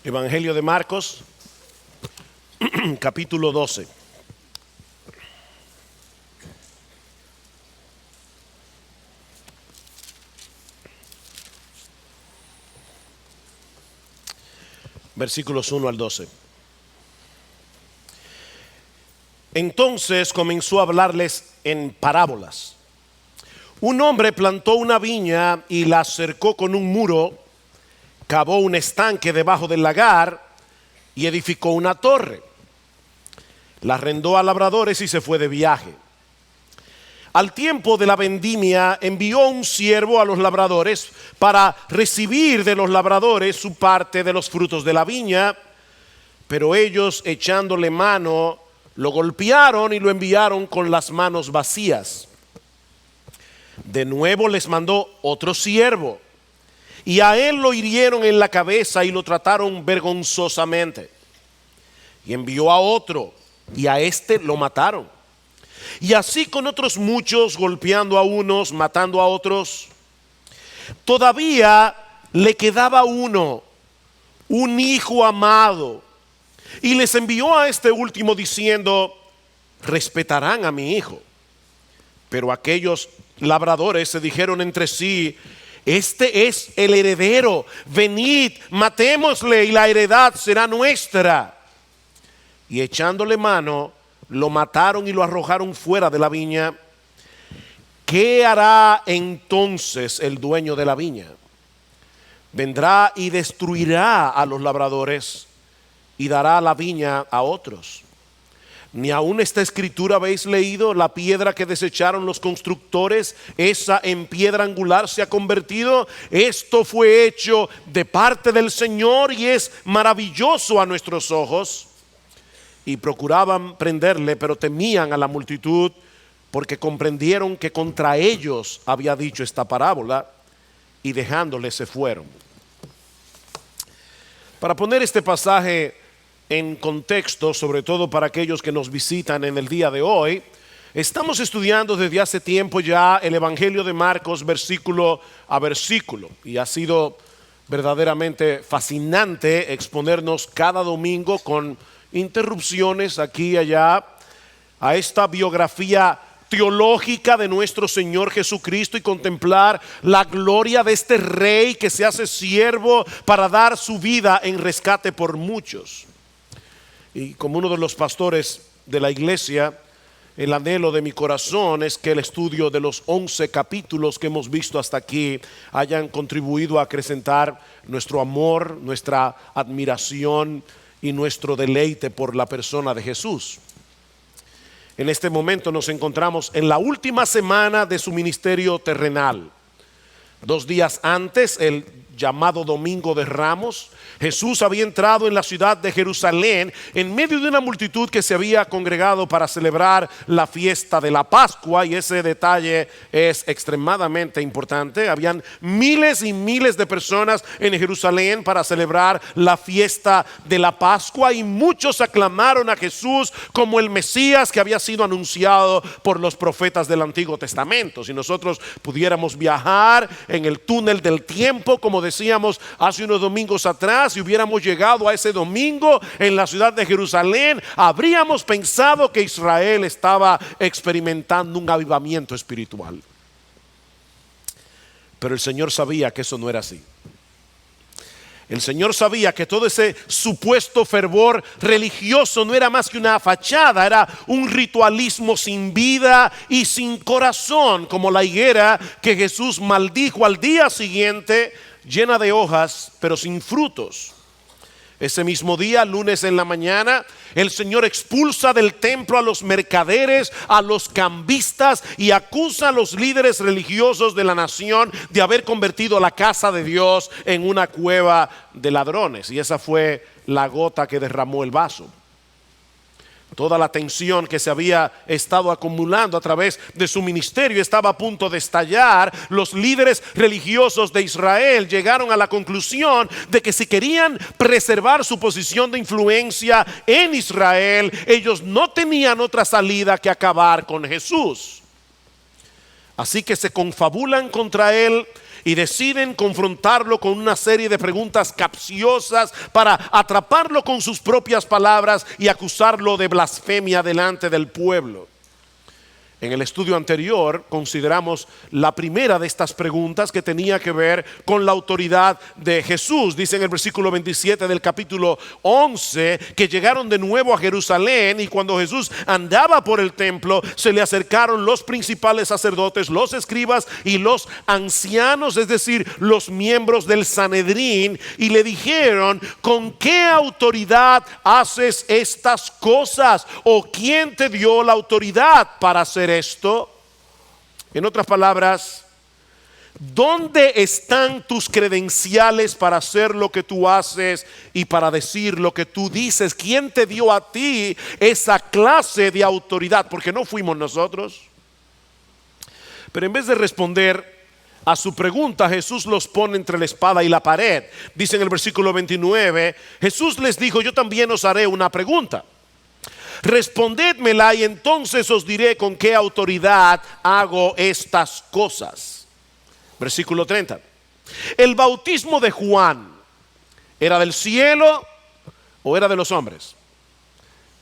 Evangelio de Marcos, capítulo 12. Versículos 1 al 12. Entonces comenzó a hablarles en parábolas. Un hombre plantó una viña y la cercó con un muro, cavó un estanque debajo del lagar y edificó una torre. La arrendó a labradores y se fue de viaje. Al tiempo de la vendimia envió un siervo a los labradores para recibir de los labradores su parte de los frutos de la viña, pero ellos, echándole mano, lo golpearon y lo enviaron con las manos vacías. De nuevo les mandó otro siervo, y a él lo hirieron en la cabeza y lo trataron vergonzosamente. Y envió a otro, y a este lo mataron. Y así con otros muchos, golpeando a unos, matando a otros. Todavía le quedaba uno, un hijo amado, y les envió a este último diciendo: respetarán a mi hijo. Pero aquellos labradores se dijeron entre sí: este es el heredero, venid, matémosle y la heredad será nuestra. Y echándole mano, lo mataron y lo arrojaron fuera de la viña. ¿Qué hará entonces el dueño de la viña? Vendrá y destruirá a los labradores y dará la viña a otros. Ni aun esta escritura habéis leído: la piedra que desecharon los constructores, esa en piedra angular se ha convertido. Esto fue hecho de parte del Señor y es maravilloso a nuestros ojos. Y procuraban prenderle, pero temían a la multitud, porque comprendieron que contra ellos había dicho esta parábola, y dejándole se fueron. Para poner este pasaje en contexto, sobre todo para aquellos que nos visitan en el día de hoy, estamos estudiando desde hace tiempo ya el Evangelio de Marcos versículo a versículo, y ha sido verdaderamente fascinante exponernos cada domingo con interrupciones aquí y allá a esta biografía teológica de nuestro Señor Jesucristo y contemplar la gloria de este Rey que se hace siervo para dar su vida en rescate por muchos. Y como uno de los pastores de la iglesia, el anhelo de mi corazón es que el estudio de los 11 capítulos que hemos visto hasta aquí hayan contribuido a acrecentar nuestro amor, nuestra admiración y nuestro deleite por la persona de Jesús. En este momento nos encontramos en la última semana de su ministerio terrenal. 2 días antes, el llamado Domingo de Ramos, Jesús había entrado en la ciudad de Jerusalén en medio de una multitud que se había congregado para celebrar la fiesta de la Pascua, y ese detalle es extremadamente importante. Habían miles y miles de personas en Jerusalén para celebrar la fiesta de la Pascua, y muchos aclamaron a Jesús como el Mesías que había sido anunciado por los profetas del Antiguo Testamento. Si nosotros pudiéramos viajar en el túnel del tiempo, como decíamos hace unos domingos atrás, si hubiéramos llegado a ese domingo en la ciudad de Jerusalén, habríamos pensado que Israel estaba experimentando un avivamiento espiritual. Pero el Señor sabía que eso no era así. El Señor sabía que todo ese supuesto fervor religioso no era más que una fachada, era un ritualismo sin vida y sin corazón, como la higuera que Jesús maldijo al día siguiente, llena de hojas pero sin frutos. Ese mismo día, lunes en la mañana, el Señor expulsa del templo a los mercaderes, a los cambistas, y acusa a los líderes religiosos de la nación de haber convertido la casa de Dios en una cueva de ladrones. Y esa fue la gota que derramó el vaso. Toda la tensión que se había estado acumulando a través de su ministerio estaba a punto de estallar. Los líderes religiosos de Israel llegaron a la conclusión de que si querían preservar su posición de influencia en Israel, ellos no tenían otra salida que acabar con Jesús. Así que se confabulan contra él y deciden confrontarlo con una serie de preguntas capciosas para atraparlo con sus propias palabras y acusarlo de blasfemia delante del pueblo. En el estudio anterior consideramos la primera de estas preguntas, que tenía que ver con la autoridad de Jesús. Dice en el versículo 27 del capítulo 11 que llegaron de nuevo a Jerusalén, y cuando Jesús andaba por el templo se le acercaron los principales sacerdotes, los escribas y los ancianos, es decir, los miembros del Sanedrín, y le dijeron: ¿con qué autoridad haces estas cosas? ¿O quién te dio la autoridad para hacer esto? En otras palabras, ¿dónde están tus credenciales para hacer lo que tú haces y para decir lo que tú dices? ¿Quién te dio a ti esa clase de autoridad? Porque no fuimos nosotros. Pero en vez de responder a su pregunta, Jesús los pone entre la espada y la pared. Dice en el versículo 29, Jesús les dijo: yo también os haré una pregunta. Respondedmela y entonces os diré con qué autoridad hago estas cosas. Versículo 30. ¿El bautismo de Juan era del cielo o era de los hombres?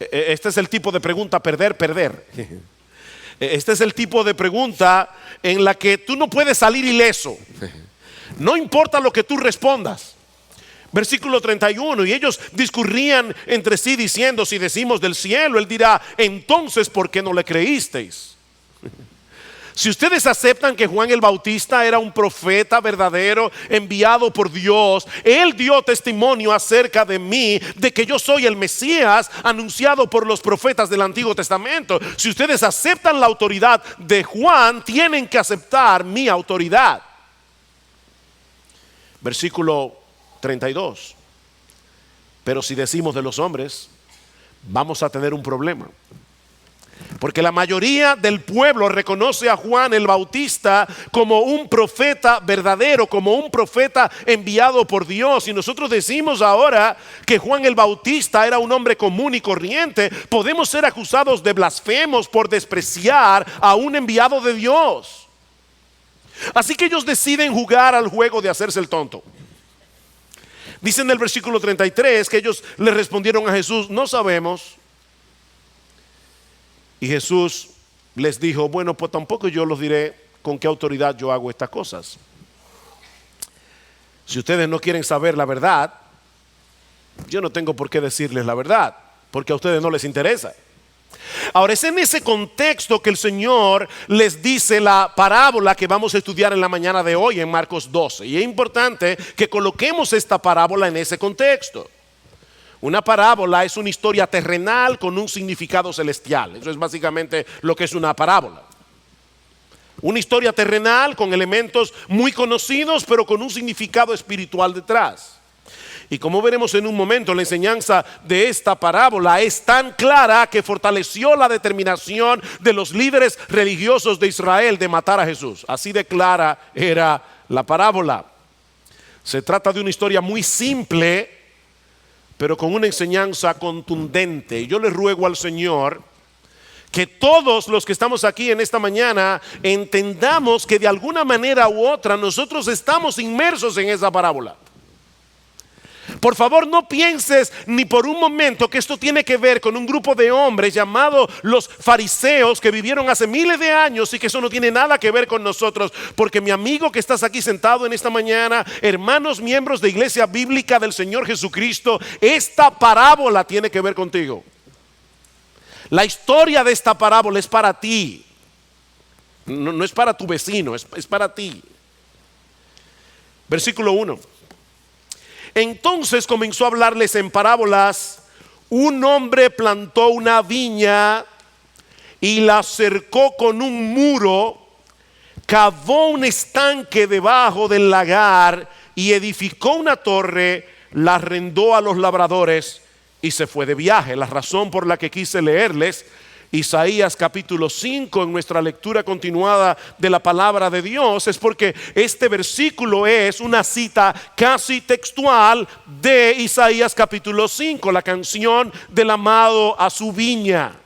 Este es el tipo de pregunta perder. Este es el tipo de pregunta en la que tú no puedes salir ileso. No importa lo que tú respondas. Versículo 31, y ellos discurrían entre sí diciendo: si decimos del cielo, él dirá: entonces ¿por qué no le creísteis? Si ustedes aceptan que Juan el Bautista era un profeta verdadero enviado por Dios, él dio testimonio acerca de mí, de que yo soy el Mesías anunciado por los profetas del Antiguo Testamento. Si ustedes aceptan la autoridad de Juan, tienen que aceptar mi autoridad. Versículo 32. Pero si decimos de los hombres, vamos a tener un problema, porque la mayoría del pueblo reconoce a Juan el Bautista como un profeta verdadero, como un profeta enviado por Dios. Y nosotros decimos ahora que Juan el Bautista era un hombre común y corriente, podemos ser acusados de blasfemos por despreciar a un enviado de Dios. Así que ellos deciden jugar al juego de hacerse el tonto. Dice en el versículo 33 que ellos le respondieron a Jesús: no sabemos. Y Jesús les dijo: bueno, pues tampoco yo los diré con qué autoridad yo hago estas cosas. Si ustedes no quieren saber la verdad, yo no tengo por qué decirles la verdad, porque a ustedes no les interesa. Ahora, es en ese contexto que el Señor les dice la parábola que vamos a estudiar en la mañana de hoy en Marcos 12. Y es importante que coloquemos esta parábola en ese contexto. Una parábola es una historia terrenal con un significado celestial. Eso es básicamente lo que es una parábola. Una historia terrenal con elementos muy conocidos, pero con un significado espiritual detrás. Y como veremos en un momento, la enseñanza de esta parábola es tan clara que fortaleció la determinación de los líderes religiosos de Israel de matar a Jesús. Así de clara era la parábola. Se trata de una historia muy simple, pero con una enseñanza contundente. Y yo le ruego al Señor que todos los que estamos aquí en esta mañana entendamos que de alguna manera u otra nosotros estamos inmersos en esa parábola. Por favor, no pienses ni por un momento que esto tiene que ver con un grupo de hombres llamados los fariseos que vivieron hace miles de años y que eso no tiene nada que ver con nosotros. Porque mi amigo que estás aquí sentado en esta mañana, hermanos miembros de Iglesia Bíblica del Señor Jesucristo, esta parábola tiene que ver contigo. La historia de esta parábola es para ti. No es para tu vecino, es para ti. Versículo 1. Entonces comenzó a hablarles en parábolas. Un hombre plantó una viña y la cercó con un muro, cavó un estanque debajo del lagar y edificó una torre, la arrendó a los labradores y se fue de viaje. La razón por la que quise leerles Isaías capítulo 5 en nuestra lectura continuada de la palabra de Dios es porque este versículo es una cita casi textual de Isaías capítulo 5, la canción del amado a su viña.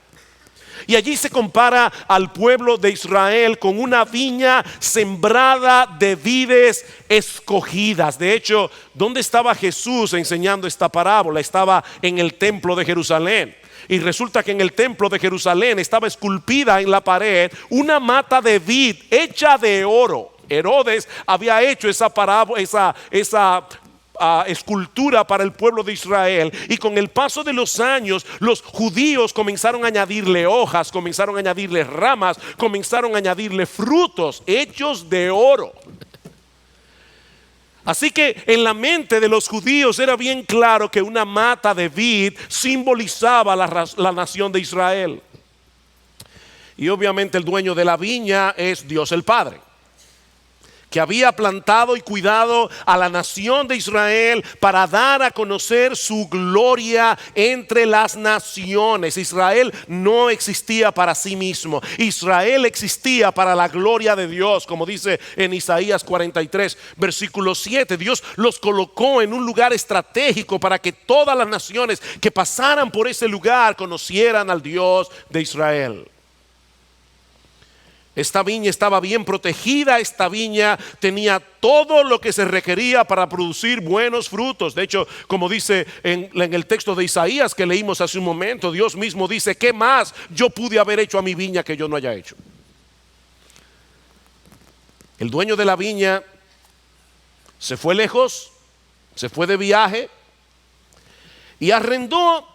Y allí se compara al pueblo de Israel con una viña sembrada de vides escogidas. De hecho, ¿dónde estaba Jesús enseñando esta parábola? Estaba en el templo de Jerusalén. Y resulta que en el templo de Jerusalén estaba esculpida en la pared una mata de vid hecha de oro. Herodes había hecho esa parábola, esa escultura para el pueblo de Israel, y con el paso de los años los judíos comenzaron a añadirle hojas, comenzaron a añadirle ramas, comenzaron a añadirle frutos hechos de oro. Así que en la mente de los judíos era bien claro que una mata de vid simbolizaba la nación de Israel. Y obviamente el dueño de la viña es Dios el Padre, que había plantado y cuidado a la nación de Israel para dar a conocer su gloria entre las naciones. Israel no existía para sí mismo. Israel existía para la gloria de Dios, como dice en Isaías 43, versículo 7. Dios los colocó en un lugar estratégico para que todas las naciones que pasaran por ese lugar conocieran al Dios de Israel. Esta viña estaba bien protegida, esta viña tenía todo lo que se requería para producir buenos frutos. De hecho, como dice en el texto de Isaías que leímos hace un momento, Dios mismo dice: ¿qué más yo pude haber hecho a mi viña que yo no haya hecho? El dueño de la viña se fue lejos, se fue de viaje y arrendó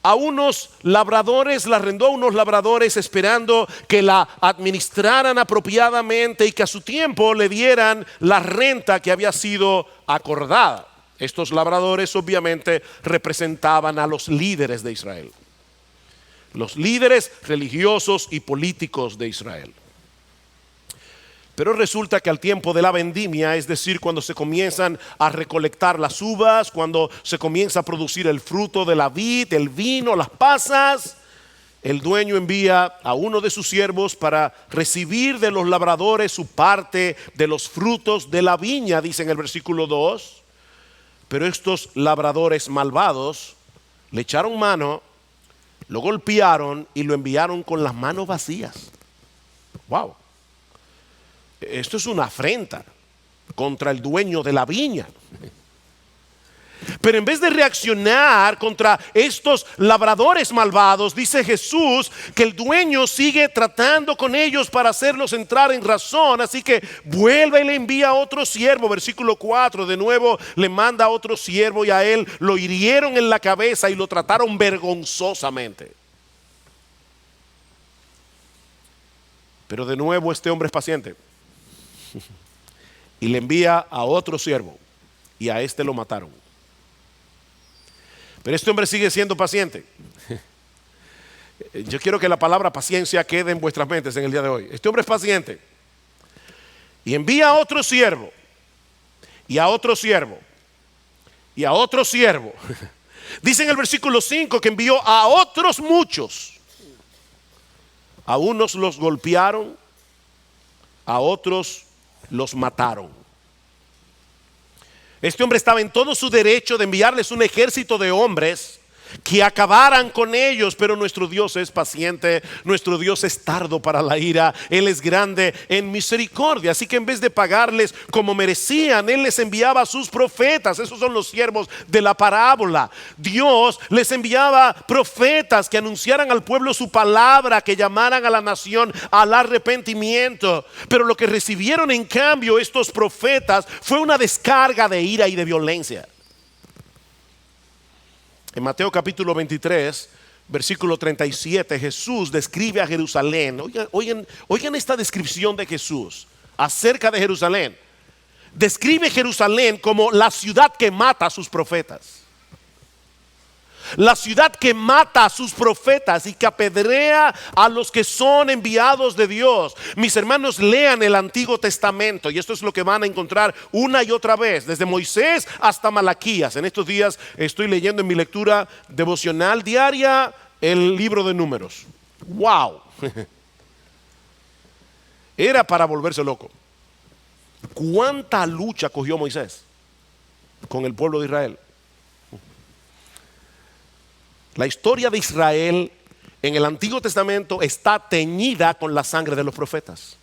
a unos labradores, esperando que la administraran apropiadamente y que a su tiempo le dieran la renta que había sido acordada. Estos labradores obviamente representaban a los líderes de Israel, los líderes religiosos y políticos de Israel. Pero resulta que al tiempo de la vendimia, es decir, cuando se comienzan a recolectar las uvas, cuando se comienza a producir el fruto de la vid, el vino, las pasas, el dueño envía a uno de sus siervos para recibir de los labradores su parte de los frutos de la viña, dice en el versículo 2. Pero estos labradores malvados le echaron mano, lo golpearon y lo enviaron con las manos vacías. Wow. Esto es una afrenta contra el dueño de la viña. Pero en vez de reaccionar contra estos labradores malvados, dice Jesús que el dueño sigue tratando con ellos para hacerlos entrar en razón. Así que vuelve y le envía a otro siervo. Versículo 4, de nuevo le manda a otro siervo y a él lo hirieron en la cabeza y lo trataron vergonzosamente. Pero de nuevo este hombre es paciente y le envía a otro siervo y a este lo mataron. Pero este hombre sigue siendo paciente. Yo quiero que la palabra paciencia quede en vuestras mentes en el día de hoy. Este hombre es paciente y envía a otro siervo y a otro siervo y a otro siervo. Dice en el versículo 5 que envió a otros muchos. A unos los golpearon, a otros los mataron. Este hombre estaba en todo su derecho de enviarles un ejército de hombres que acabaran con ellos, pero nuestro Dios es paciente, nuestro Dios es tardo para la ira, Él es grande en misericordia. Así que en vez de pagarles como merecían, Él les enviaba a sus profetas. Esos son los siervos de la parábola. Dios les enviaba profetas que anunciaran al pueblo su palabra, que llamaran a la nación al arrepentimiento. Pero lo que recibieron en cambio estos profetas fue una descarga de ira y de violencia. En Mateo capítulo 23, versículo 37, Jesús describe a Jerusalén. Oigan esta descripción de Jesús acerca de Jerusalén. Describe Jerusalén como la ciudad que mata a sus profetas. La ciudad que mata a sus profetas y que apedrea a los que son enviados de Dios. Mis hermanos, lean el Antiguo Testamento y esto es lo que van a encontrar una y otra vez, desde Moisés hasta Malaquías. En estos días estoy leyendo en mi lectura devocional diaria el libro de Números. ¡Wow! Era para volverse loco. ¿Cuánta lucha cogió Moisés con el pueblo de Israel? La historia de Israel en el Antiguo Testamento está teñida con la sangre de los profetas.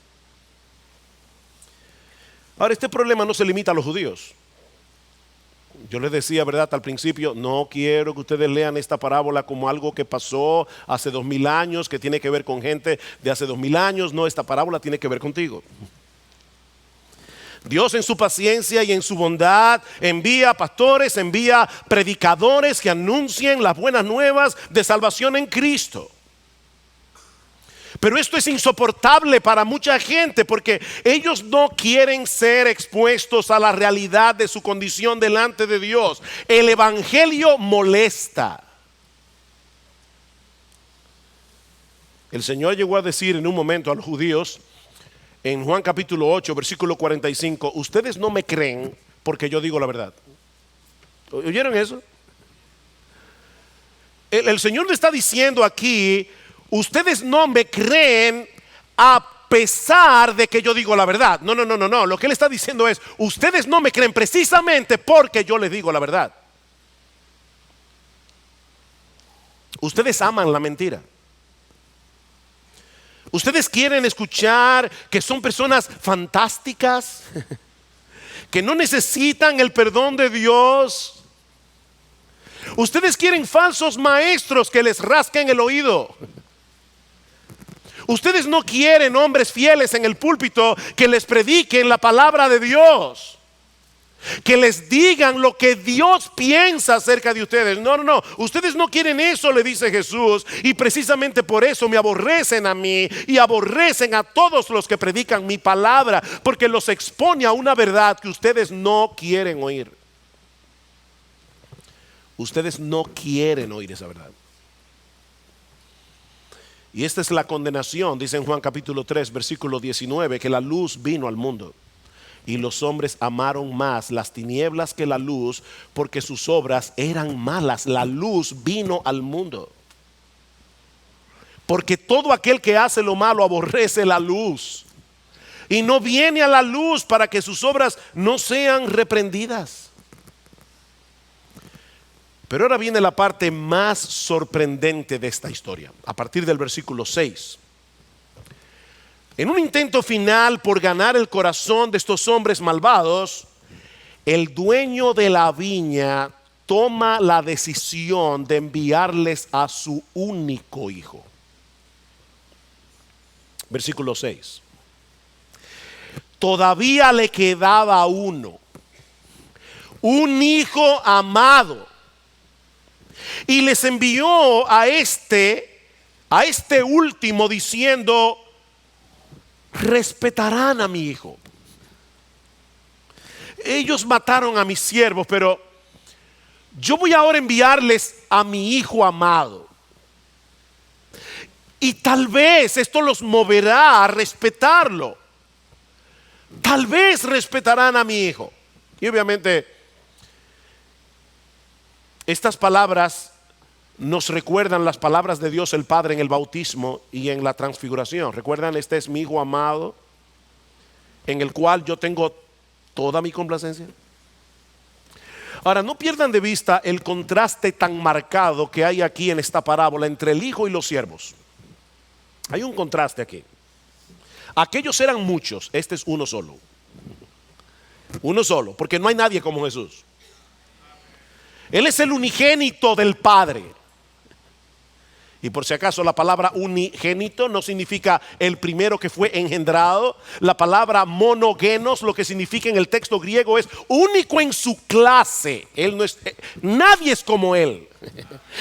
Ahora, este problema no se limita a los judíos. Yo les decía, ¿verdad? Al principio, no quiero que ustedes lean esta parábola como algo que pasó hace 2000 años, que tiene que ver con gente de hace 2000 años. No, esta parábola tiene que ver contigo. Dios en su paciencia y en su bondad envía pastores, envía predicadores que anuncien las buenas nuevas de salvación en Cristo. Pero esto es insoportable para mucha gente porque ellos no quieren ser expuestos a la realidad de su condición delante de Dios. El evangelio molesta. El Señor llegó a decir en un momento a los judíos, en Juan capítulo 8, versículo 45, ustedes no me creen porque yo digo la verdad. ¿Oyeron eso? El Señor le está diciendo aquí, ustedes no me creen a pesar de que yo digo la verdad. No. Lo que él está diciendo es, ustedes no me creen precisamente porque yo les digo la verdad. Ustedes aman la mentira. Ustedes quieren escuchar que son personas fantásticas, que no necesitan el perdón de Dios. Ustedes quieren falsos maestros que les rasquen el oído. Ustedes no quieren hombres fieles en el púlpito que les prediquen la palabra de Dios, que les digan lo que Dios piensa acerca de ustedes. No. Ustedes no quieren eso, le dice Jesús. Y precisamente por eso me aborrecen a mí y aborrecen a todos los que predican mi palabra, porque los expone a una verdad que ustedes no quieren oír. Ustedes no quieren oír esa verdad. Y esta es la condenación, dice en Juan capítulo 3, versículo 19, que la luz vino al mundo. Y los hombres amaron más las tinieblas que la luz, porque sus obras eran malas. La luz vino al mundo. Porque todo aquel que hace lo malo aborrece la luz. Y no viene a la luz para que sus obras no sean reprendidas. Pero ahora viene la parte más sorprendente de esta historia, a partir del versículo 6. En un intento final por ganar el corazón de estos hombres malvados, el dueño de la viña toma la decisión de enviarles a su único hijo. Versículo 6. Todavía le quedaba uno, un hijo amado, y les envió a este último diciendo: respetarán a mi hijo. Ellos mataron a mis siervos, pero yo voy ahora a enviarles a mi hijo amado. Y tal vez esto los moverá a respetarlo. Tal vez respetarán a mi hijo. Y obviamente estas palabras nos recuerdan las palabras de Dios el Padre en el bautismo y en la transfiguración. ¿Recuerdan? Este es mi hijo amado, en el cual yo tengo toda mi complacencia. Ahora, no pierdan de vista el contraste tan marcado que hay aquí en esta parábola entre el hijo y los siervos. Hay un contraste aquí. Aquellos eran muchos, este es uno solo. Uno solo, porque no hay nadie como Jesús. Él es el unigénito del Padre. Y por si acaso, la palabra unigénito no significa el primero que fue engendrado. La palabra monogenos, lo que significa en el texto griego, es único en su clase. Él no es, nadie es como él.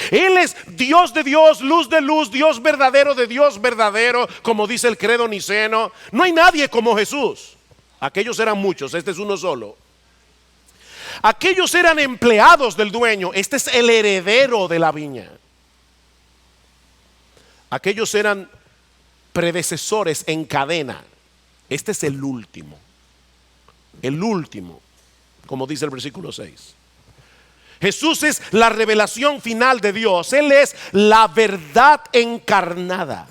Él es Dios de Dios, luz de luz, Dios verdadero de Dios verdadero, como dice el credo niceno. No hay nadie como Jesús. Aquellos eran muchos, este es uno solo. Aquellos eran empleados del dueño, este es el heredero de la viña. Aquellos eran predecesores en cadena, este es el último, como dice el versículo 6. Jesús es la revelación final de Dios, Él es la verdad encarnada.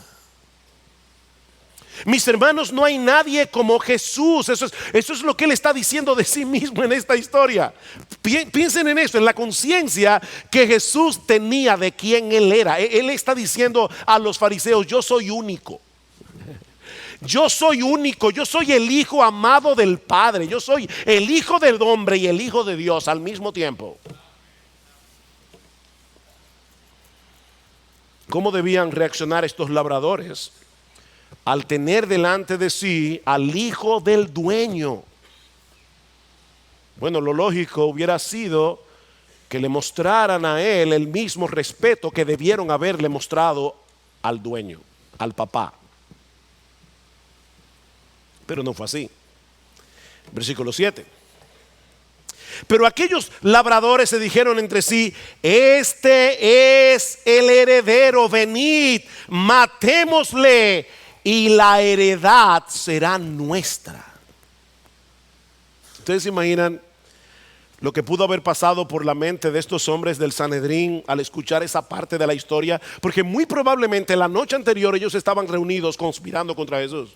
Mis hermanos, no hay nadie como Jesús. Eso es lo que Él está diciendo de sí mismo en esta historia. Piensen en eso, en la conciencia que Jesús tenía de quién Él era. Él está diciendo a los fariseos: yo soy único. Yo soy único, yo soy el hijo amado del Padre. Yo soy el hijo del hombre y el hijo de Dios al mismo tiempo. ¿Cómo debían reaccionar estos labradores al tener delante de sí al hijo del dueño? Bueno, lo lógico hubiera sido que le mostraran a él el mismo respeto que debieron haberle mostrado al dueño, al papá. Pero no fue así. Versículo 7. Pero aquellos labradores se dijeron entre sí: este es el heredero, venid, matémosle y la heredad será nuestra. ¿Ustedes se imaginan lo que pudo haber pasado por la mente de estos hombres del Sanedrín al escuchar esa parte de la historia? Porque muy probablemente la noche anterior ellos estaban reunidos conspirando contra Jesús.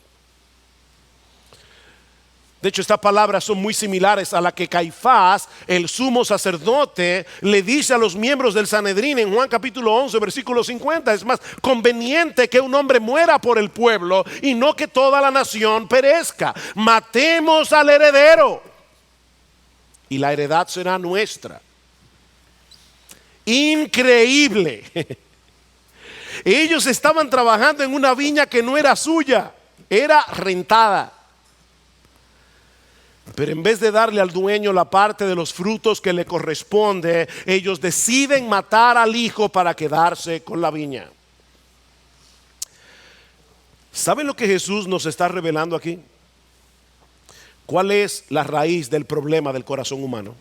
De hecho, estas palabras son muy similares a la que Caifás, el sumo sacerdote, le dice a los miembros del Sanedrín en Juan capítulo 11, versículo 50. Es más conveniente que un hombre muera por el pueblo y no que toda la nación perezca. Matemos al heredero y la heredad será nuestra. Increíble. Ellos estaban trabajando en una viña que no era suya, era rentada. Pero en vez de darle al dueño la parte de los frutos que le corresponde, ellos deciden matar al hijo para quedarse con la viña. ¿Saben lo que Jesús nos está revelando aquí? ¿Cuál es la raíz del problema del corazón humano?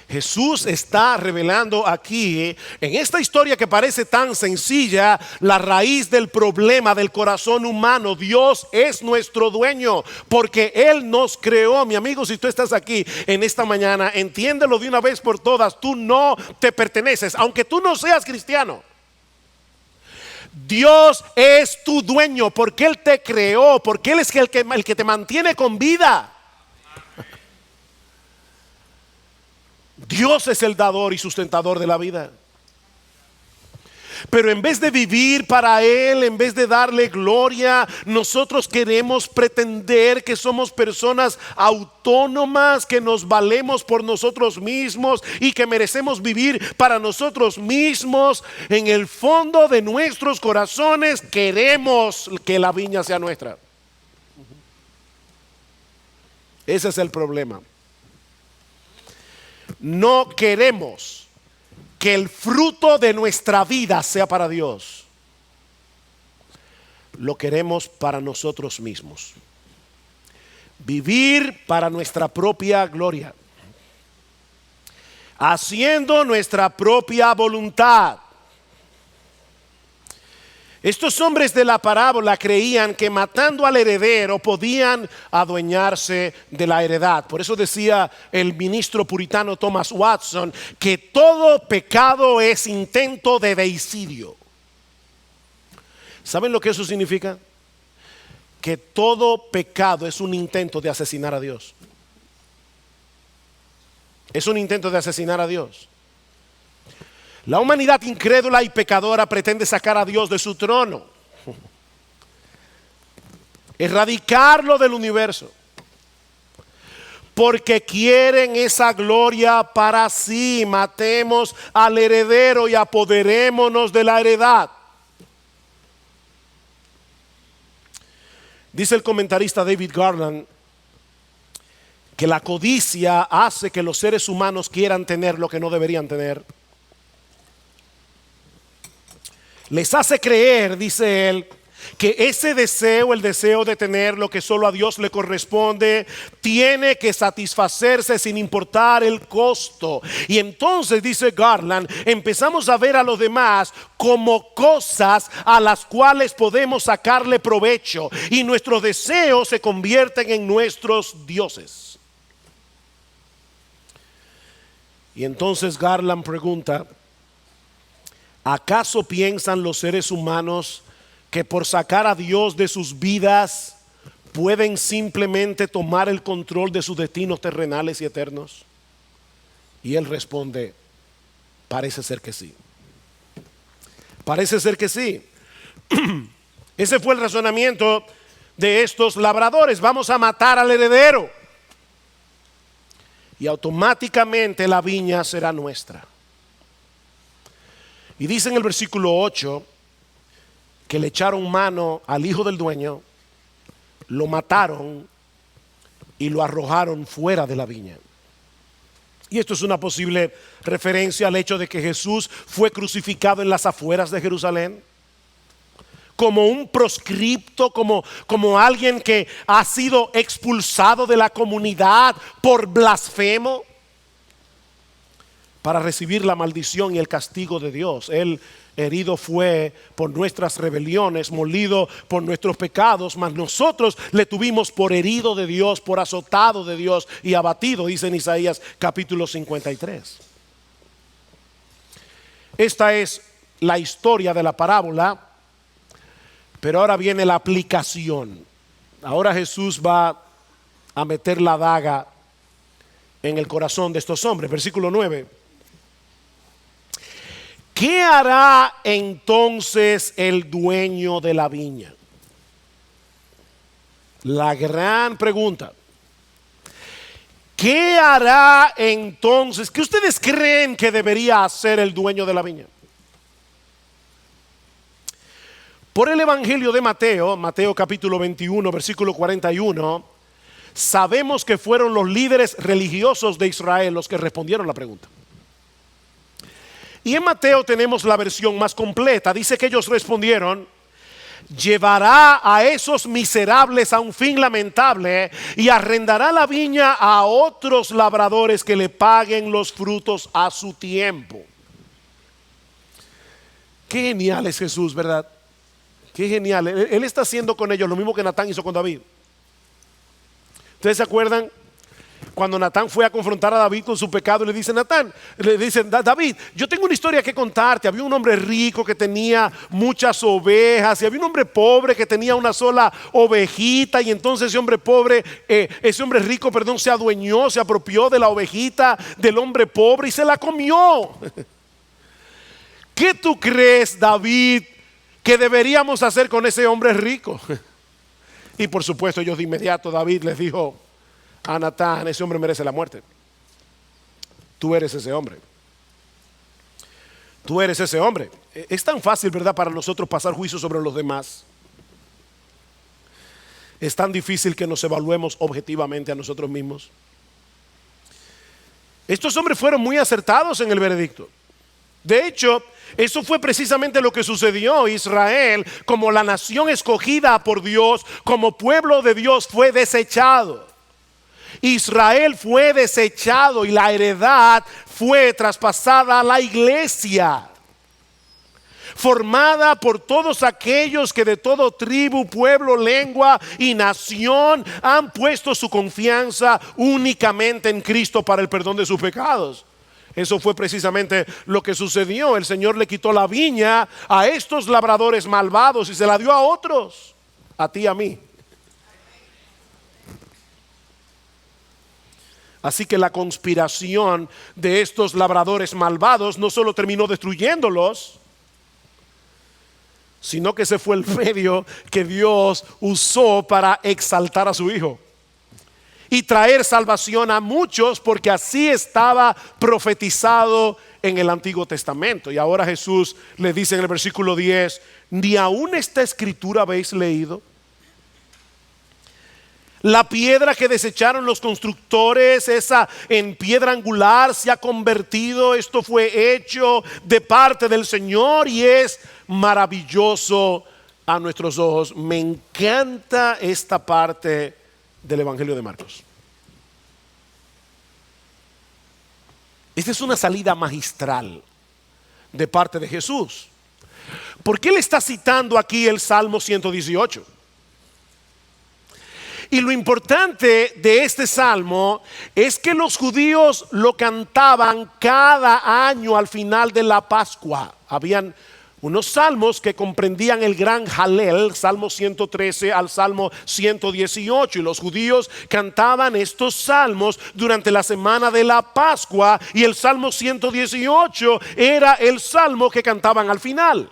Jesús está revelando aquí, en esta historia que parece tan sencilla, la raíz del problema del corazón humano. Dios es nuestro dueño porque Él nos creó. Mi amigo, si tú estás aquí en esta mañana, entiéndelo de una vez por todas: tú no te perteneces, aunque tú no seas cristiano. Dios es tu dueño porque Él te creó, porque Él es el que te mantiene con vida. Dios es el dador y sustentador de la vida. Pero en vez de vivir para Él, en vez de darle gloria, nosotros queremos pretender que somos personas autónomas, que nos valemos por nosotros mismos y que merecemos vivir para nosotros mismos. En el fondo de nuestros corazones queremos que la viña sea nuestra. Ese es el problema. No queremos que el fruto de nuestra vida sea para Dios. Lo queremos para nosotros mismos. Vivir para nuestra propia gloria, haciendo nuestra propia voluntad. Estos hombres de la parábola creían que matando al heredero podían adueñarse de la heredad. Por eso decía el ministro puritano Thomas Watson que todo pecado es intento de deicidio. ¿Saben lo que eso significa? Que todo pecado es un intento de asesinar a Dios. Es un intento de asesinar a Dios. La humanidad incrédula y pecadora pretende sacar a Dios de su trono, erradicarlo del universo, porque quieren esa gloria para sí. Matemos al heredero y apoderémonos de la heredad. Dice el comentarista David Garland que la codicia hace que los seres humanos quieran tener lo que no deberían tener. Les hace creer, dice él, que ese deseo, el deseo de tener lo que solo a Dios le corresponde, tiene que satisfacerse sin importar el costo. Y entonces, dice Garland, empezamos a ver a los demás como cosas a las cuales podemos sacarle provecho, y nuestros deseos se convierten en nuestros dioses. Y entonces Garland pregunta: ¿acaso piensan los seres humanos que por sacar a Dios de sus vidas pueden simplemente tomar el control de sus destinos terrenales y eternos? Y él responde, parece ser que sí. Parece ser que sí. Ese fue el razonamiento de estos labradores. Vamos a matar al heredero y automáticamente la viña será nuestra. Y dice en el versículo 8 que le echaron mano al hijo del dueño, lo mataron y lo arrojaron fuera de la viña. Y esto es una posible referencia al hecho de que Jesús fue crucificado en las afueras de Jerusalén, como un proscripto, como alguien que ha sido expulsado de la comunidad por blasfemo, para recibir la maldición y el castigo de Dios. Él herido fue por nuestras rebeliones, molido por nuestros pecados, mas nosotros le tuvimos por herido de Dios, por azotado de Dios y abatido, dice en Isaías capítulo 53. Esta es la historia de la parábola, pero ahora viene la aplicación. Ahora Jesús va a meter la daga en el corazón de estos hombres. Versículo 9. ¿Qué hará entonces el dueño de la viña? La gran pregunta. ¿Qué hará entonces? ¿Qué ustedes creen que debería hacer el dueño de la viña? Por el Evangelio de Mateo, Mateo capítulo 21, versículo 41, sabemos que fueron los líderes religiosos de Israel los que respondieron la pregunta. Y en Mateo tenemos la versión más completa. Dice que ellos respondieron: llevará a esos miserables a un fin lamentable y arrendará la viña a otros labradores que le paguen los frutos a su tiempo. Qué genial es Jesús, ¿verdad? Qué genial. Él está haciendo con ellos lo mismo que Natán hizo con David. ¿Ustedes se acuerdan? Cuando Natán fue a confrontar a David con su pecado, le dice David, yo tengo una historia que contarte. Había un hombre rico que tenía muchas ovejas y había un hombre pobre que tenía una sola ovejita, y entonces ese hombre rico, se adueñó, se apropió de la ovejita del hombre pobre y se la comió. ¿Qué tú crees, David, que deberíamos hacer con ese hombre rico? Y por supuesto ellos de inmediato, David les dijo a Natán: ese hombre merece la muerte. Tú eres ese hombre. Tú eres ese hombre. Es tan fácil, ¿verdad?, para nosotros pasar juicio sobre los demás. Es tan difícil que nos evaluemos objetivamente a nosotros mismos. Estos hombres fueron muy acertados en el veredicto. De hecho, eso fue precisamente lo que sucedió. Israel, como la nación escogida por Dios, como pueblo de Dios, fue desechado. Israel fue desechado y la heredad fue traspasada a la iglesia, formada por todos aquellos que de todo tribu, pueblo, lengua y nación han puesto su confianza únicamente en Cristo para el perdón de sus pecados. Eso fue precisamente lo que sucedió. El Señor le quitó la viña a estos labradores malvados y se la dio a otros, a ti y a mí. Así que la conspiración de estos labradores malvados no solo terminó destruyéndolos, sino que ese fue el medio que Dios usó para exaltar a su Hijo y traer salvación a muchos, porque así estaba profetizado en el Antiguo Testamento. Y ahora Jesús le dice en el versículo 10: ¿ni aún esta escritura habéis leído? La piedra que desecharon los constructores, esa en piedra angular, se ha convertido. Esto fue hecho de parte del Señor y es maravilloso a nuestros ojos. Me encanta esta parte del Evangelio de Marcos. Esta es una salida magistral de parte de Jesús. ¿Por qué le está citando aquí el Salmo 118? Y lo importante de este salmo es que los judíos lo cantaban cada año al final de la Pascua. Habían Unos salmos que comprendían el gran Jalel, Salmo 113 al Salmo 118. Y los judíos cantaban estos salmos durante la semana de la Pascua. Y el Salmo 118 era el salmo que cantaban al final.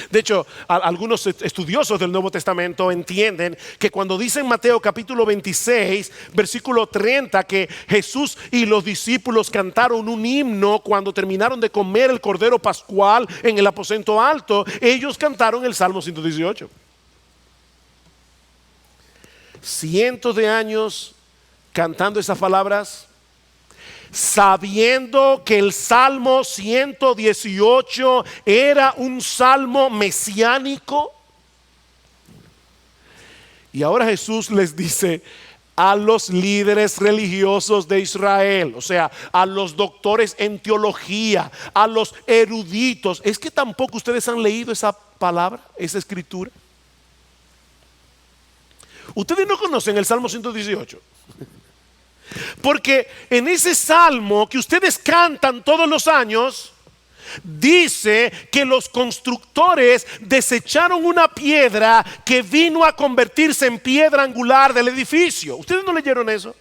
De hecho, algunos estudiosos del Nuevo Testamento entienden que cuando dicen Mateo capítulo 26, versículo 30, que Jesús y los discípulos cantaron un himno cuando terminaron de comer el cordero pascual en el aposento alto, ellos cantaron el Salmo 118. Cientos de años cantando esas palabras, sabiendo que el Salmo 118 era un salmo mesiánico. Y ahora Jesús les dice a los líderes religiosos de Israel, o sea, a los doctores en teología, a los eruditos, es que tampoco ustedes han leído esa palabra, esa escritura. Ustedes no conocen el Salmo 118. Porque en ese salmo que ustedes cantan todos los años, dice que los constructores desecharon una piedra que vino a convertirse en piedra angular del edificio. ¿Ustedes no leyeron eso?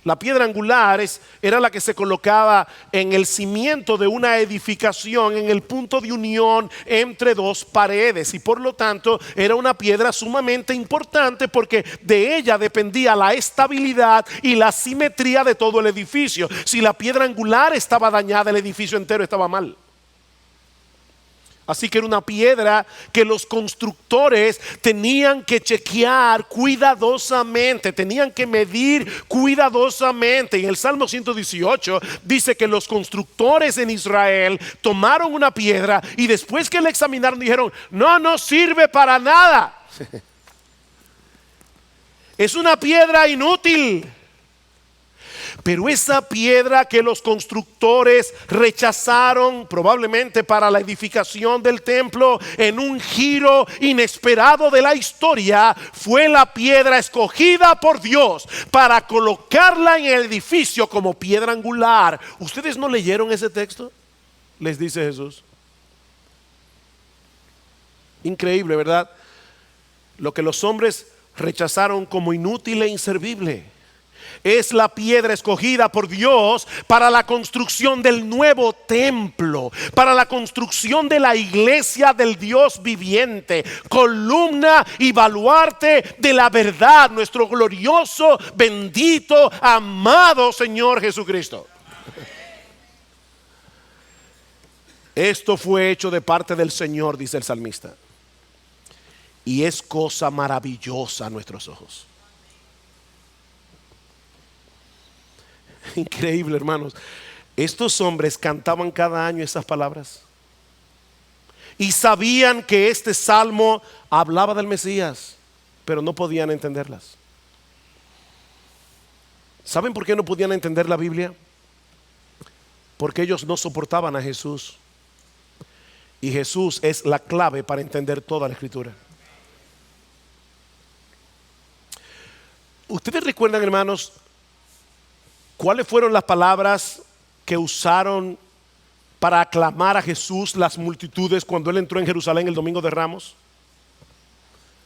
La piedra angular era la que se colocaba en el cimiento de una edificación, en el punto de unión entre dos paredes, y por lo tanto era una piedra sumamente importante porque de ella dependía la estabilidad y la simetría de todo el edificio. Si la piedra angular estaba dañada, el edificio entero estaba mal. Así que era una piedra que los constructores tenían que chequear cuidadosamente, tenían que medir cuidadosamente. Y el Salmo 118 dice que los constructores en Israel tomaron una piedra y después que la examinaron dijeron: no sirve para nada. Es una piedra inútil. Pero esa piedra que los constructores rechazaron, probablemente para la edificación del templo, en un giro inesperado de la historia, fue la piedra escogida por Dios para colocarla en el edificio como piedra angular. ¿Ustedes no leyeron ese texto? Les dice Jesús. Increíble, ¿verdad? Lo que los hombres rechazaron como inútil e inservible es la piedra escogida por Dios para la construcción del nuevo templo, para la construcción de la iglesia del Dios viviente, columna y baluarte de la verdad, nuestro glorioso, bendito, amado Señor Jesucristo. Esto fue hecho de parte del Señor, dice el salmista, y es cosa maravillosa a nuestros ojos. Increíble, hermanos. Estos hombres cantaban cada año esas palabras y sabían que este salmo hablaba del Mesías, pero no podían entenderlas. ¿Saben por qué no podían entender la Biblia? Porque ellos no soportaban a Jesús, y Jesús es la clave para entender toda la Escritura. ¿Ustedes recuerdan, hermanos, cuáles fueron las palabras que usaron para aclamar a Jesús las multitudes cuando Él entró en Jerusalén el domingo de Ramos?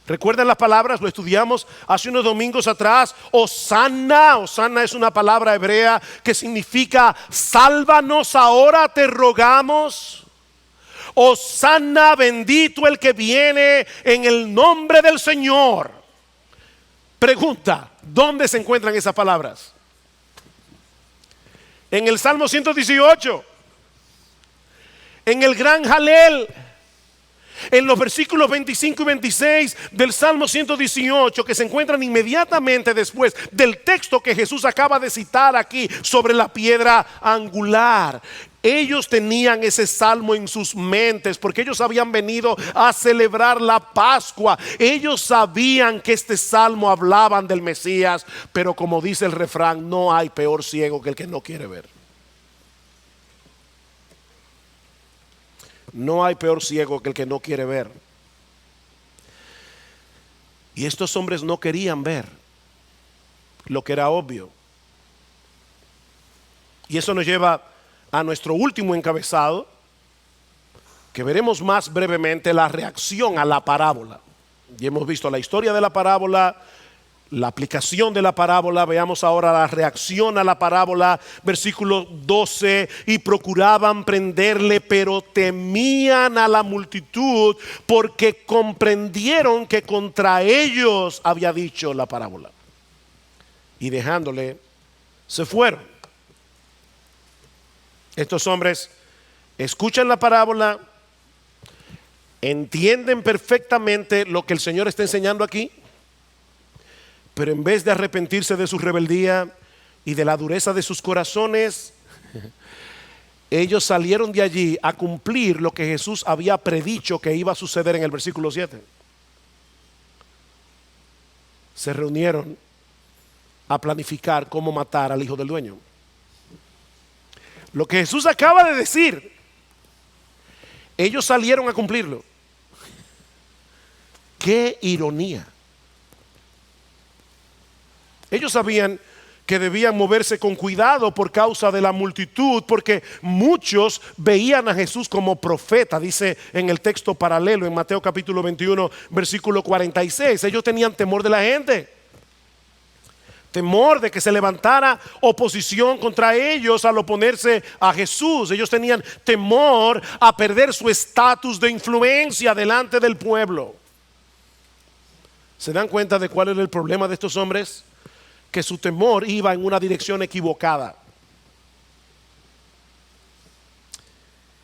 ¿Recuerdan las palabras? Lo estudiamos hace unos domingos atrás. Hosanna. Hosanna es una palabra hebrea que significa sálvanos ahora, te rogamos. Hosanna, bendito el que viene en el nombre del Señor. Pregunta: ¿dónde se encuentran esas palabras? En el Salmo 118, en el gran Jalel, en los versículos 25 y 26 del Salmo 118, que se encuentran inmediatamente después del texto que Jesús acaba de citar aquí sobre la piedra angular. Ellos tenían ese salmo en sus mentes porque ellos habían venido a celebrar la Pascua. Ellos sabían que este salmo hablaban del Mesías, pero como dice el refrán, no hay peor ciego que el que no quiere ver. No hay peor ciego que el que no quiere ver. Y estos hombres no querían ver lo que era obvio. Y eso nos lleva a nuestro último encabezado, que veremos más brevemente, la reacción a la parábola. Ya hemos visto la historia de la parábola, la aplicación de la parábola. Veamos ahora la reacción a la parábola, versículo 12. Y procuraban prenderle, pero temían a la multitud, porque comprendieron que contra ellos había dicho la parábola. Y dejándole, se fueron. Estos hombres escuchan la parábola, entienden perfectamente lo que el Señor está enseñando aquí, pero en vez de arrepentirse de su rebeldía y de la dureza de sus corazones, ellos salieron de allí a cumplir lo que Jesús había predicho que iba a suceder en el versículo 7. Se reunieron a planificar cómo matar al hijo del dueño. Lo que Jesús acaba de decir, ellos salieron a cumplirlo. ¡Qué ironía! Ellos sabían que debían moverse con cuidado por causa de la multitud, porque muchos veían a Jesús como profeta. Dice en el texto paralelo en Mateo capítulo 21 versículo 46. Ellos tenían temor de la gente, temor de que se levantara oposición contra ellos al oponerse a Jesús. Ellos tenían temor a perder su estatus de influencia delante del pueblo. ¿Se dan cuenta de cuál era el problema de estos hombres? Que su temor iba en una dirección equivocada.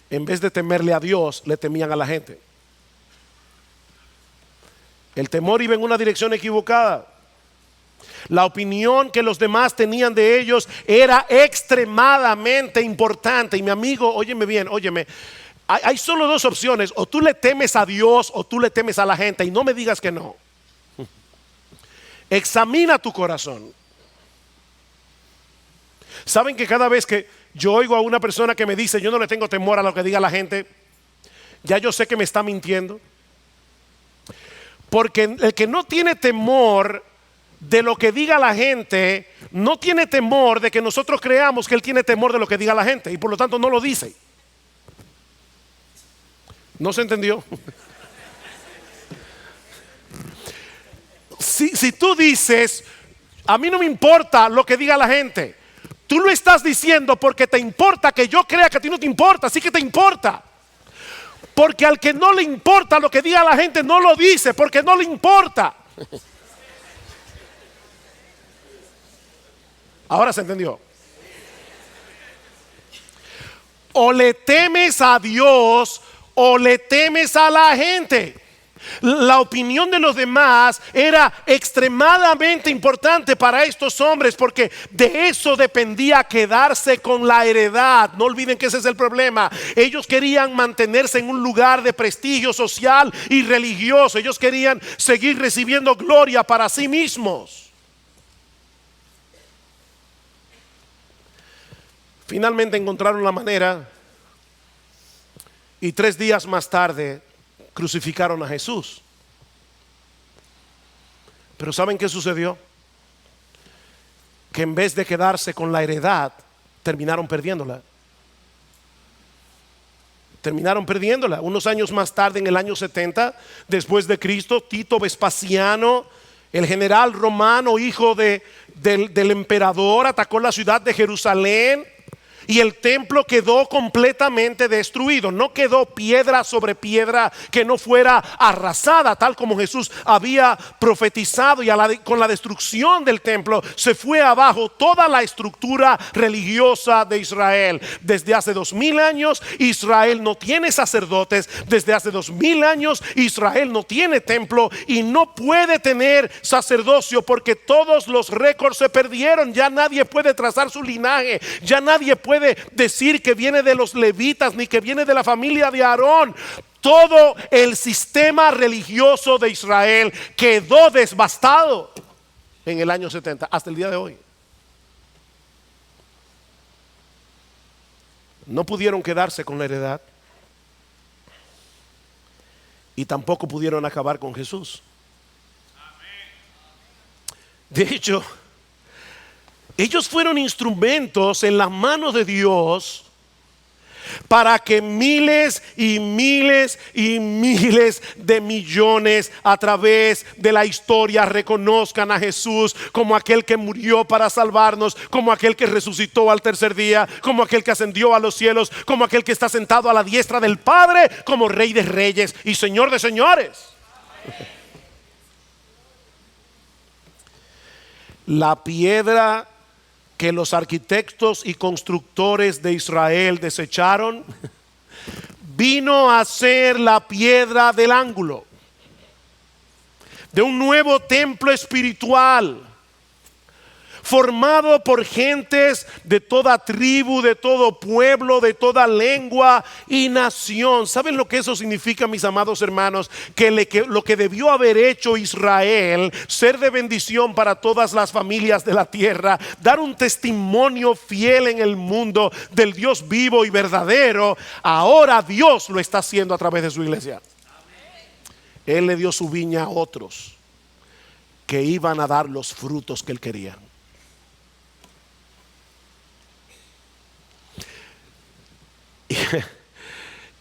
En vez de temerle a Dios, le temían a la gente. El temor iba en una dirección equivocada. La opinión que los demás tenían de ellos era extremadamente importante. Y mi amigo, óyeme bien, óyeme. Hay solo dos opciones: o tú le temes a Dios o tú le temes a la gente. Y no me digas que no. Examina tu corazón. ¿Saben que cada vez que yo oigo a una persona que me dice yo no le tengo temor a lo que diga la gente, ya yo sé que me está mintiendo? Porque el que no tiene temor de lo que diga la gente, no tiene temor de que nosotros creamos que él tiene temor de lo que diga la gente, y por lo tanto no lo dice. ¿No se entendió? Si tú dices a mí no me importa lo que diga la gente, tú lo estás diciendo porque te importa que yo crea que a ti no te importa. Sí que te importa, porque al que no le importa lo que diga la gente no lo dice porque no le importa. Ahora se entendió. O le temes a Dios o le temes a la gente. La opinión de los demás era extremadamente importante para estos hombres, porque de eso dependía quedarse con la heredad. No olviden que ese es el problema. Ellos querían mantenerse en un lugar de prestigio social y religioso. Ellos querían seguir recibiendo gloria para sí mismos. Finalmente encontraron la manera, y 3 días más tarde crucificaron a Jesús. Pero ¿saben qué sucedió? Que en vez de quedarse con la heredad, terminaron perdiéndola. Unos años más tarde, en el año 70 después de Cristo, Tito Vespasiano, el general romano, hijo del emperador, atacó la ciudad de Jerusalén. Y el templo quedó completamente destruido. No quedó piedra sobre piedra que no fuera arrasada, tal como Jesús había profetizado. Y con la destrucción del templo se fue abajo toda la estructura religiosa de Israel. Desde hace 2000 años Israel no tiene sacerdotes. Desde hace 2000 años Israel no tiene templo y no puede tener sacerdocio, porque todos los récords se perdieron. Ya nadie puede trazar su linaje. Ya nadie puede decir que viene de los levitas ni que viene de la familia de Aarón. Todo el sistema religioso de Israel quedó devastado en el año 70 hasta el día de hoy. No pudieron quedarse con la heredad y tampoco pudieron acabar con Jesús. De hecho, ellos fueron instrumentos en las manos de Dios para que miles y miles y miles de millones a través de la historia reconozcan a Jesús como aquel que murió para salvarnos, como aquel que resucitó al tercer día, como aquel que ascendió a los cielos, como aquel que está sentado a la diestra del Padre, como Rey de reyes y Señor de señores. La piedra que los arquitectos y constructores de Israel desecharon vino a ser la piedra del ángulo de un nuevo templo espiritual formado por gentes de toda tribu, de todo pueblo, de toda lengua y nación. ¿Saben lo que eso significa, mis amados hermanos? Que lo que debió haber hecho Israel, ser de bendición para todas las familias de la tierra, dar un testimonio fiel en el mundo del Dios vivo y verdadero, ahora Dios lo está haciendo a través de su iglesia. Él le dio su viña a otros que iban a dar los frutos que él quería.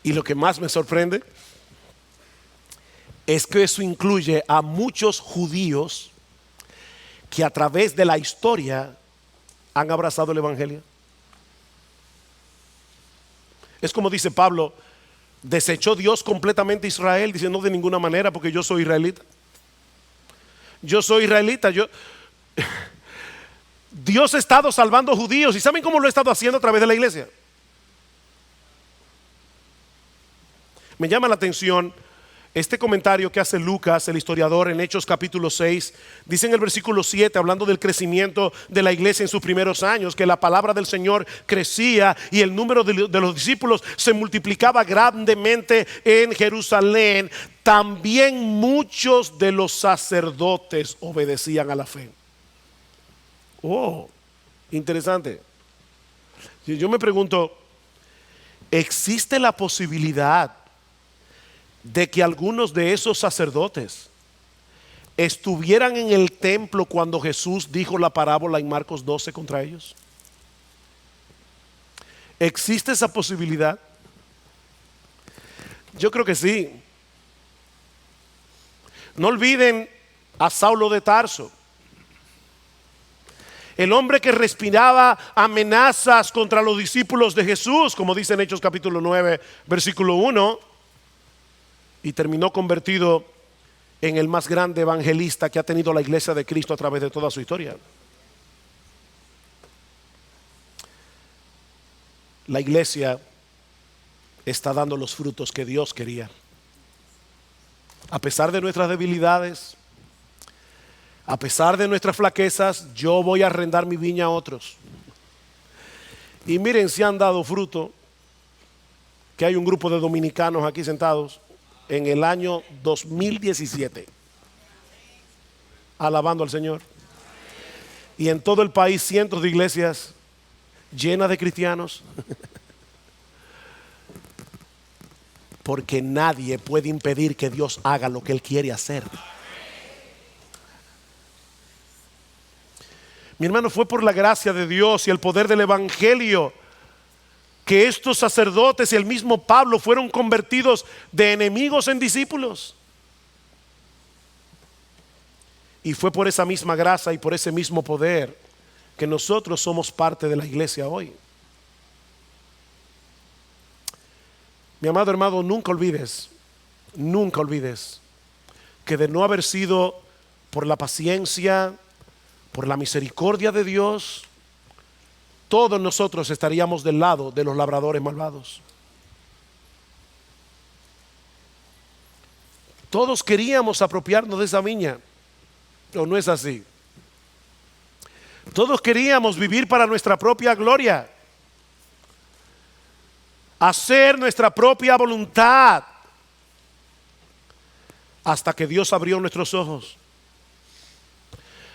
Y lo que más me sorprende es que eso incluye a muchos judíos que a través de la historia han abrazado el evangelio. Es como dice Pablo: desechó Dios completamente a Israel, dice: no, de ninguna manera, porque yo soy israelita. Yo soy israelita. Dios ha estado salvando judíos. ¿Y saben cómo lo ha estado haciendo a través de la iglesia? Me llama la atención este comentario que hace Lucas, el historiador, en Hechos capítulo 6. Dice en el versículo 7, hablando del crecimiento de la iglesia en sus primeros años, que la palabra del Señor crecía y el número de los discípulos se multiplicaba grandemente en Jerusalén. También muchos de los sacerdotes obedecían a la fe. Oh, interesante. Yo me pregunto, ¿existe la posibilidad de que algunos de esos sacerdotes estuvieran en el templo cuando Jesús dijo la parábola en Marcos 12 contra ellos? ¿Existe esa posibilidad? Yo creo que sí. No olviden a Saulo de Tarso, el hombre que respiraba amenazas contra los discípulos de Jesús, como dice en Hechos capítulo 9 versículo 1, y terminó convertido en el más grande evangelista que ha tenido la iglesia de Cristo a través de toda su historia. La iglesia está dando los frutos que Dios quería. A pesar de nuestras debilidades, a pesar de nuestras flaquezas, yo voy a arrendar mi viña a otros. Y miren si han dado fruto, que hay un grupo de dominicanos aquí sentados en el año 2017, alabando al Señor. Y en todo el país cientos de iglesias llenas de cristianos. Porque nadie puede impedir que Dios haga lo que Él quiere hacer. Mi hermano, fue por la gracia de Dios y el poder del evangelio que estos sacerdotes y el mismo Pablo fueron convertidos de enemigos en discípulos. Y fue por esa misma gracia y por ese mismo poder que nosotros somos parte de la iglesia hoy. Mi amado hermano, nunca olvides que de no haber sido por la paciencia, por la misericordia de Dios, todos nosotros estaríamos del lado de los labradores malvados. Todos queríamos apropiarnos de esa viña, ¿o no es así? Todos queríamos vivir para nuestra propia gloria, hacer nuestra propia voluntad, hasta que Dios abrió nuestros ojos.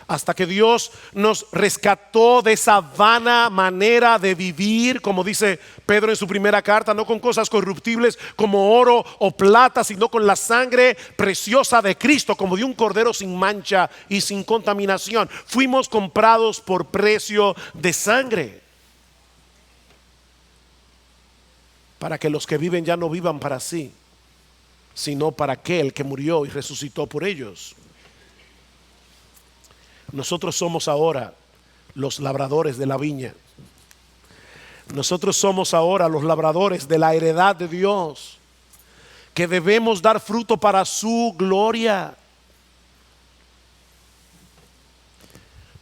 Hasta que Dios nos rescató de esa vana manera de vivir, como dice Pedro en su primera carta, no con cosas corruptibles como oro o plata, sino con la sangre preciosa de Cristo, como de un cordero sin mancha y sin contaminación. Fuimos comprados por precio de sangre. para que los que viven ya no vivan para sí, sino para aquel que murió y resucitó por ellos. Nosotros somos ahora los labradores de la viña. Nosotros somos ahora los labradores de la heredad de Dios, que debemos dar fruto para su gloria.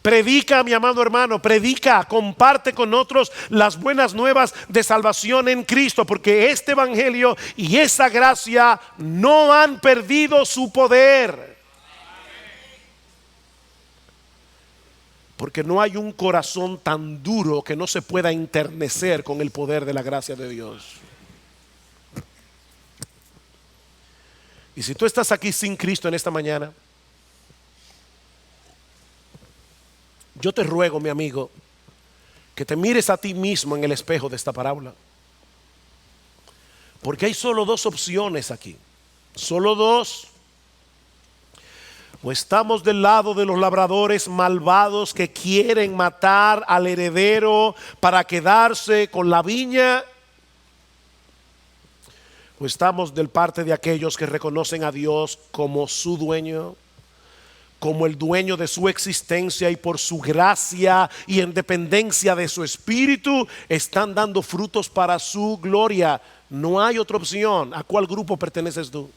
Predica, mi amado hermano, predica, comparte con otros las buenas nuevas de salvación en Cristo, porque este evangelio y esa gracia no han perdido su poder. Porque no hay un corazón tan duro que no se pueda enternecer con el poder de la gracia de Dios. Y si tú estás aquí sin Cristo en esta mañana, yo te ruego, mi amigo, que te mires a ti mismo en el espejo de esta parábola. Porque hay solo dos opciones aquí. Solo dos. O estamos del lado de los labradores malvados que quieren matar al heredero para quedarse con la viña. O estamos del parte de aquellos que reconocen a Dios como su dueño, como el dueño de su existencia, y por su gracia y en dependencia de su espíritu están dando frutos para su gloria. No hay otra opción. ¿A cuál grupo perteneces tú?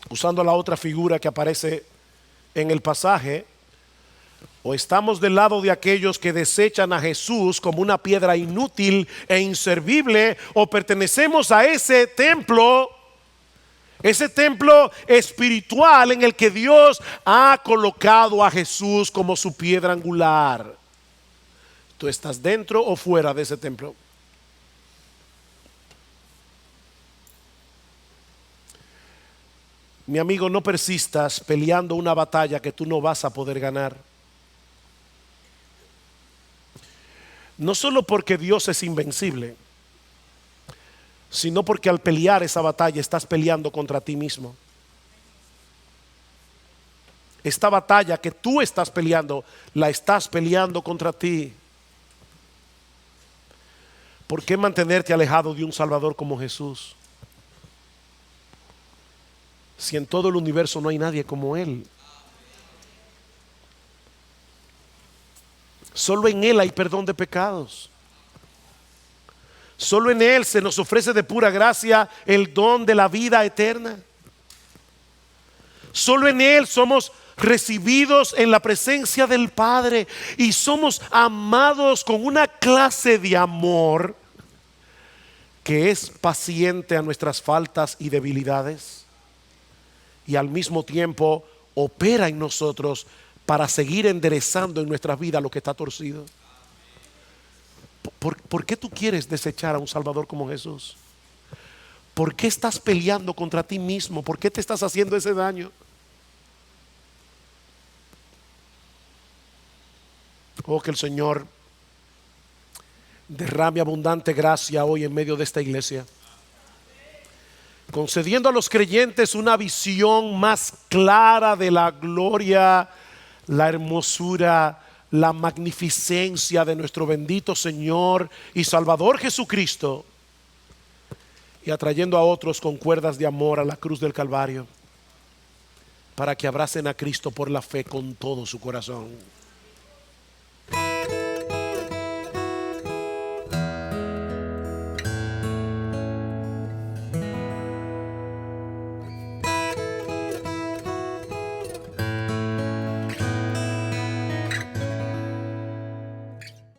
Usando la otra figura que aparece en el pasaje, o estamos del lado de aquellos que desechan a Jesús como una piedra inútil e inservible, o pertenecemos a ese templo espiritual en el que Dios ha colocado a Jesús como su piedra angular. ¿Tú estás dentro o fuera de ese templo? Mi amigo, no persistas peleando una batalla que tú no vas a poder ganar. No solo porque Dios es invencible, sino porque al pelear esa batalla estás peleando contra ti mismo. Esta batalla que tú estás peleando, la estás peleando contra ti. ¿Por qué mantenerte alejado de un Salvador como Jesús? Si en todo el universo no hay nadie como Él. Solo en Él hay perdón de pecados. Solo en Él se nos ofrece de pura gracia el don de la vida eterna. Solo en Él somos recibidos en la presencia del Padre y somos amados con una clase de amor que es paciente a nuestras faltas y debilidades, y al mismo tiempo opera en nosotros para seguir enderezando en nuestras vidas lo que está torcido. ¿Por qué tú quieres desechar a un Salvador como Jesús? ¿Por qué estás peleando contra ti mismo? ¿Por qué te estás haciendo ese daño? Oh, que el Señor derrame abundante gracia hoy en medio de esta iglesia, concediendo a los creyentes una visión más clara de la gloria, la hermosura, la magnificencia de nuestro bendito Señor y Salvador Jesucristo, y atrayendo a otros con cuerdas de amor a la cruz del Calvario, para que abracen a Cristo por la fe con todo su corazón.